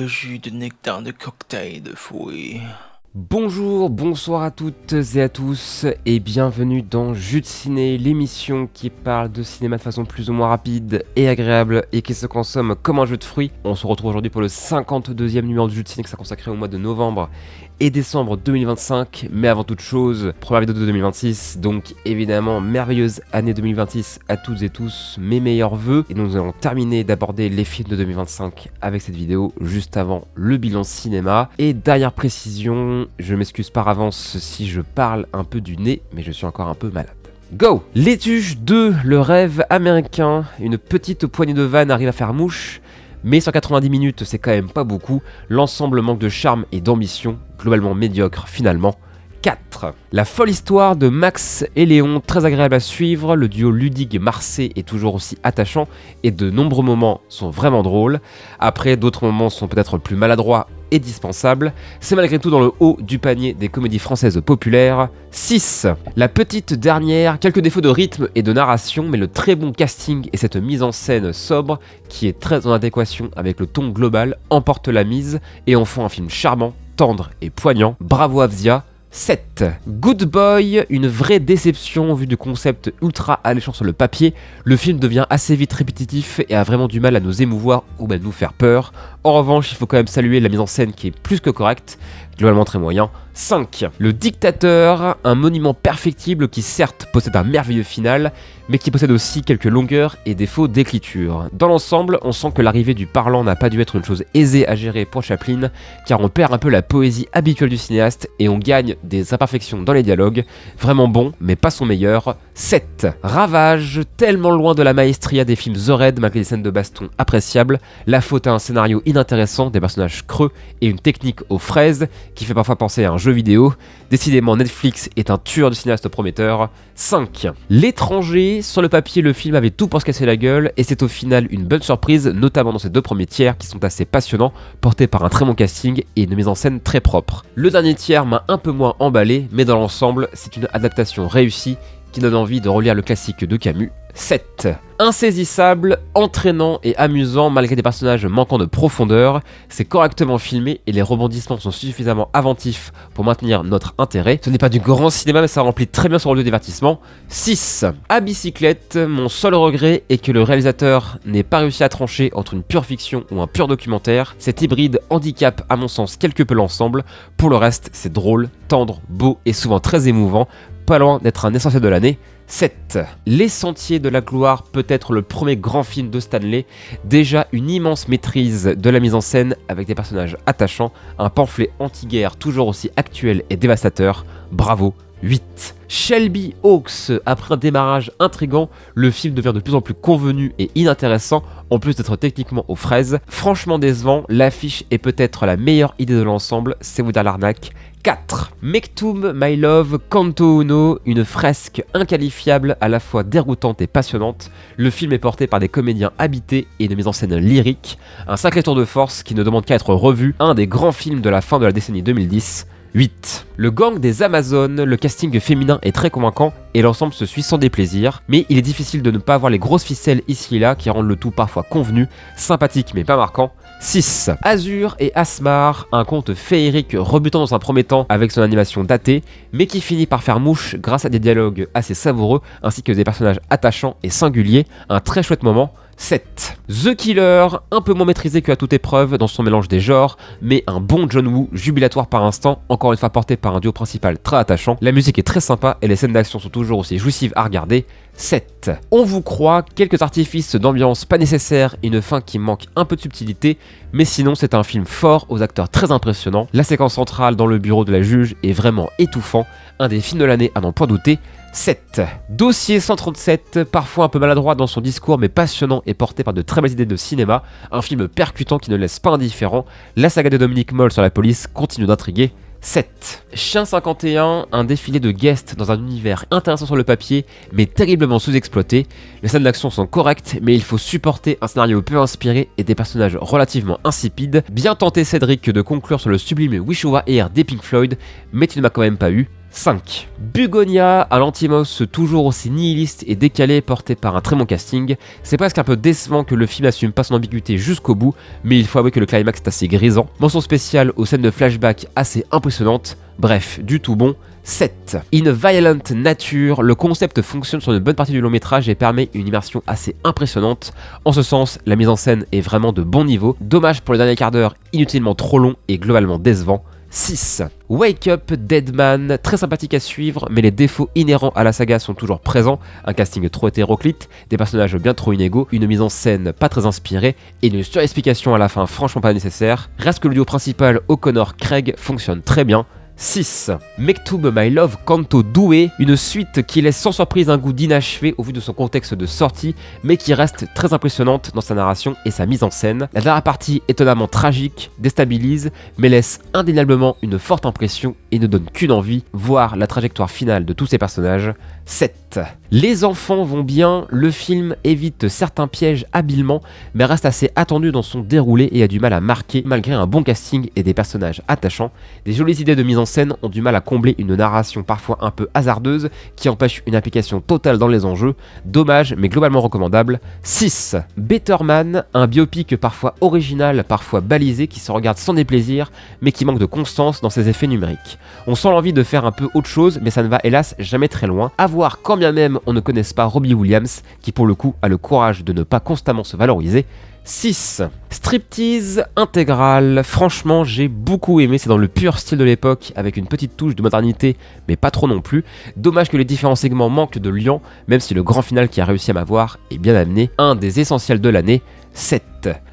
de jus, de nectar, de cocktail, de fruits. Bonjour, bonsoir à toutes et à tous et bienvenue dans Jus de Ciné, l'émission qui parle de cinéma de façon plus ou moins rapide et agréable et qui se consomme comme un jus de fruits. On se retrouve aujourd'hui pour le 52e numéro de Jus de Ciné qui sera consacré au mois de novembre et décembre 2025, mais avant toute chose, première vidéo de 2026, donc évidemment merveilleuse année 2026 à toutes et tous, mes meilleurs vœux, et nous allons terminer d'aborder les films de 2025 avec cette vidéo, juste avant le bilan cinéma. Et dernière précision, je m'excuse par avance si je parle un peu du nez, mais je suis encore un peu malade. Go! L'étuge 2, le rêve américain, une petite poignée de vannes arrive à faire mouche, mais 190 minutes c'est quand même pas beaucoup, l'ensemble manque de charme et d'ambition, globalement médiocre finalement. 4. La folle histoire de Max et Léon, très agréable à suivre, le duo Ludig-Marseille est toujours aussi attachant et de nombreux moments sont vraiment drôles. Après, d'autres moments sont peut-être plus maladroits et dispensables. C'est malgré tout dans le haut du panier des comédies françaises populaires. 6. La petite dernière, quelques défauts de rythme et de narration, mais le très bon casting et cette mise en scène sobre, qui est très en adéquation avec le ton global, emporte la mise et en font un film charmant, tendre et poignant. Bravo Avzia. 7. Good Boy, une vraie déception vu du concept ultra alléchant sur le papier. Le film devient assez vite répétitif et a vraiment du mal à nous émouvoir ou même nous faire peur. En revanche, il faut quand même saluer la mise en scène qui est plus que correcte, globalement très moyen. 5. Le Dictateur, un monument perfectible qui certes possède un merveilleux final, mais qui possède aussi quelques longueurs et défauts d'écriture. Dans l'ensemble, on sent que l'arrivée du parlant n'a pas dû être une chose aisée à gérer pour Chaplin, car on perd un peu la poésie habituelle du cinéaste et on gagne des imperfections dans les dialogues. Vraiment bon, mais pas son meilleur. 7. Ravage, tellement loin de la maestria des films The Raid malgré des scènes de baston appréciables. La faute à un scénario inintéressant, des personnages creux et une technique aux fraises qui fait parfois penser à un jeu vidéo. Décidément, Netflix est un tueur de cinéaste prometteur. 5. L'étranger, sur le papier, le film avait tout pour se casser la gueule et c'est au final une bonne surprise, notamment dans ses deux premiers tiers qui sont assez passionnants, portés par un très bon casting et une mise en scène très propre. Le dernier tiers m'a un peu moins emballé, mais dans l'ensemble, c'est une adaptation réussie qui donne envie de relire le classique de Camus. 7. Insaisissable, entraînant et amusant malgré des personnages manquant de profondeur, c'est correctement filmé et les rebondissements sont suffisamment inventifs pour maintenir notre intérêt. Ce n'est pas du grand cinéma mais ça remplit très bien son rôle de divertissement. 6. À bicyclette, mon seul regret est que le réalisateur n'ait pas réussi à trancher entre une pure fiction ou un pur documentaire. Cet hybride handicape à mon sens quelque peu l'ensemble. Pour le reste, c'est drôle, tendre, beau et souvent très émouvant, pas loin d'être un essentiel de l'année. 7. Les Sentiers de la Gloire, peut-être le premier grand film de Stanley, déjà une immense maîtrise de la mise en scène avec des personnages attachants, un pamphlet anti-guerre toujours aussi actuel et dévastateur, bravo. 8. Shelby Hawks, après un démarrage intrigant, le film devient de plus en plus convenu et inintéressant, en plus d'être techniquement aux fraises. Franchement décevant, l'affiche est peut-être la meilleure idée de l'ensemble, c'est vous dire l'arnaque. 4. Mektoum, My Love, Kanto Uno, une fresque inqualifiable, à la fois déroutante et passionnante. Le film est porté par des comédiens habités et une mise en scène lyrique. Un sacré tour de force qui ne demande qu'à être revu, un des grands films de la fin de la décennie 2010. 8. Le gang des Amazones, le casting féminin est très convaincant et l'ensemble se suit sans déplaisir, mais il est difficile de ne pas avoir les grosses ficelles ici et là qui rendent le tout parfois convenu, sympathique mais pas marquant. 6. Azur et Asmar, un conte féerique rebutant dans un premier temps avec son animation datée, mais qui finit par faire mouche grâce à des dialogues assez savoureux ainsi que des personnages attachants et singuliers, un très chouette moment. 7. The Killer, un peu moins maîtrisé que à toute épreuve dans son mélange des genres, mais un bon John Woo, jubilatoire par instant, encore une fois porté par un duo principal très attachant. La musique est très sympa et les scènes d'action sont toujours aussi jouissives à regarder. 7. On vous croit, quelques artifices d'ambiance pas nécessaires et une fin qui manque un peu de subtilité, mais sinon c'est un film fort aux acteurs très impressionnants. La séquence centrale dans le bureau de la juge est vraiment étouffant, un des films de l'année à n'en point douter. 7. Dossier 137, parfois un peu maladroit dans son discours mais passionnant et porté par de très belles idées de cinéma, un film percutant qui ne laisse pas indifférent. La saga de Dominique Moll sur la police continue d'intriguer. 7. Chien 51, un défilé de guests dans un univers intéressant sur le papier, mais terriblement sous-exploité. Les scènes d'action sont correctes, mais il faut supporter un scénario peu inspiré et des personnages relativement insipides. Bien tenté Cédric de conclure sur le sublime Wish You Were Here des Pink Floyd, mais tu ne m'as quand même pas eu. 5. Bugonia, un Lantimos toujours aussi nihiliste et décalé, porté par un très bon casting. C'est presque un peu décevant que le film n'assume pas son ambiguïté jusqu'au bout, mais il faut avouer que le climax est assez grisant. Mention spéciale aux scènes de flashback assez impressionnantes. Bref, du tout bon. 7. In Violent Nature, le concept fonctionne sur une bonne partie du long métrage et permet une immersion assez impressionnante. En ce sens, la mise en scène est vraiment de bon niveau. Dommage pour les derniers quarts d'heure, inutilement trop long et globalement décevant. 6. Wake Up Deadman, très sympathique à suivre, mais les défauts inhérents à la saga sont toujours présents. Un casting trop hétéroclite, des personnages bien trop inégaux, une mise en scène pas très inspirée et une surexplication à la fin franchement pas nécessaire. Reste que le duo principal O'Connor-Craig fonctionne très bien. 6. Mektoub My Love Kanto Doué, une suite qui laisse sans surprise un goût d'inachevé au vu de son contexte de sortie, mais qui reste très impressionnante dans sa narration et sa mise en scène. La dernière partie, étonnamment tragique, déstabilise, mais laisse indéniablement une forte impression et ne donne qu'une envie, voir la trajectoire finale de tous ces personnages. 7. Les enfants vont bien, le film évite certains pièges habilement, mais reste assez attendu dans son déroulé et a du mal à marquer malgré un bon casting et des personnages attachants. Des jolies idées de mise en scène ont du mal à combler une narration parfois un peu hasardeuse qui empêche une implication totale dans les enjeux. Dommage, mais globalement recommandable. 6. Better Man, un biopic parfois original, parfois balisé, qui se regarde sans déplaisir, mais qui manque de constance dans ses effets numériques. On sent l'envie de faire un peu autre chose, mais ça ne va hélas jamais très loin. À voir quand bien même on ne connaisse pas Robbie Williams, qui pour le coup a le courage de ne pas constamment se valoriser. 6. Striptease intégral. Franchement, j'ai beaucoup aimé, c'est dans le pur style de l'époque, avec une petite touche de modernité, mais pas trop non plus. Dommage que les différents segments manquent de liant, même si le grand final qui a réussi à m'avoir est bien amené. Un des essentiels de l'année. 7.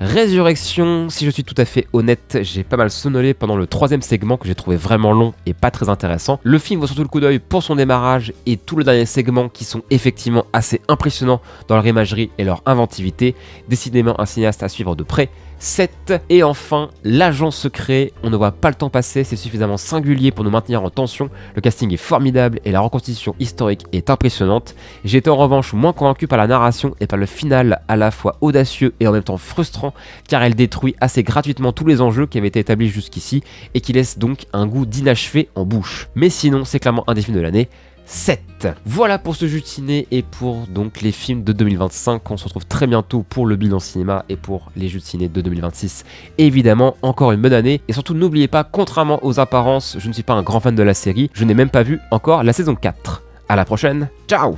Résurrection, si je suis tout à fait honnête, j'ai pas mal sonolé pendant le 3e segment que j'ai trouvé vraiment long et pas très intéressant. Le film vaut surtout le coup d'œil pour son démarrage et tout le dernier segment qui sont effectivement assez impressionnants dans leur imagerie et leur inventivité. Décidément un cinéaste à suivre de près. 7. Et enfin, l'agent secret, on ne voit pas le temps passer, c'est suffisamment singulier pour nous maintenir en tension, le casting est formidable et la reconstitution historique est impressionnante. J'ai été en revanche moins convaincu par la narration et par le final à la fois audacieux et en même temps frustrant, car elle détruit assez gratuitement tous les enjeux qui avaient été établis jusqu'ici et qui laisse donc un goût d'inachevé en bouche. Mais sinon, c'est clairement un des films de l'année. 7. Voilà pour ce jus de ciné et pour donc les films de 2025. On se retrouve très bientôt pour le bilan cinéma et pour les jus de ciné de 2026. Évidemment, encore une bonne année. Et surtout, n'oubliez pas, contrairement aux apparences, je ne suis pas un grand fan de la série. Je n'ai même pas vu encore la saison 4. À la prochaine, ciao!